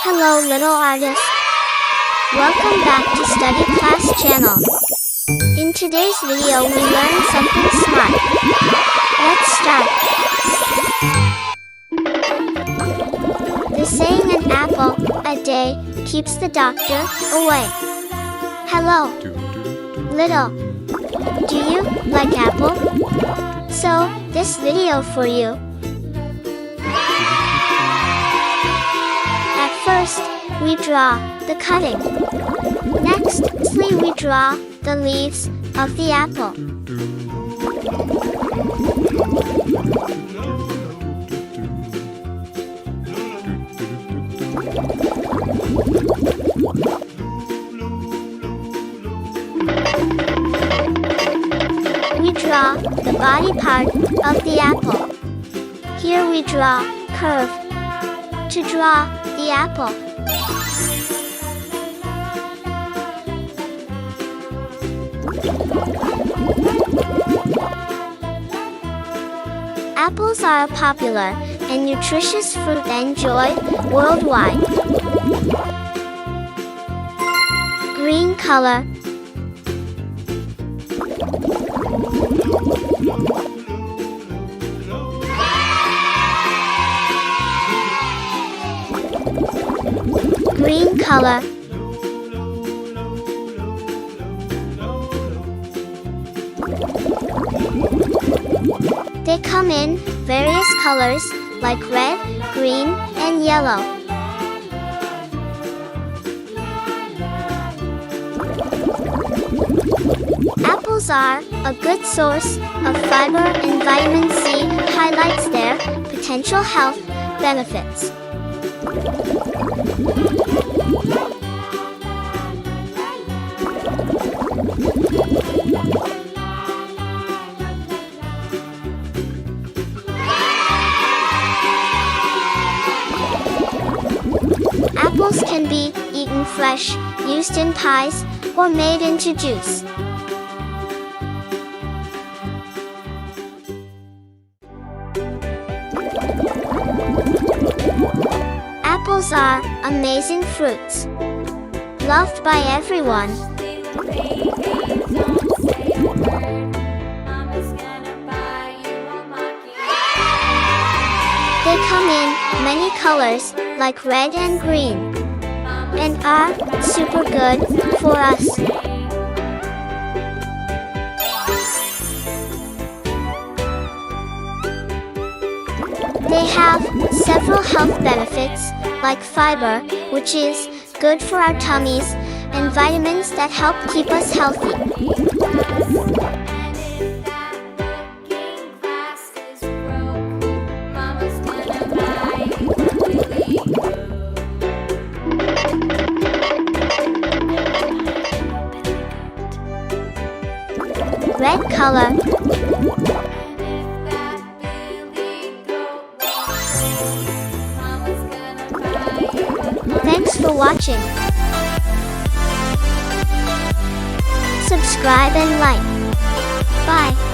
Hello little artist. Welcome back to Study Class channel. In today's video we learn something smart. Let's start. The saying an apple a day keeps the doctor away. Hello, little. Do you like apple? So, this video for you. At first, we draw the cutting. Next, we draw the leaves of the apple. We draw the body part of the apple. Here we draw curve to draw the apple. Apples are a popular and nutritious fruit enjoyed worldwide. Green color. Green color. They come in various colors like red, green, and yellow. Apples are a good source of fiber, and vitamin C highlights their potential health benefits. Apples can be eaten fresh, used in pies, or made into juice. Apples are amazing fruits, loved by everyone. They come in many colors like red and green, and are super good for us. They have several health benefits like fiber, which is good for our tummies, and vitamins that help keep us healthy. Red color. Thanks for watching. Subscribe and like. Bye.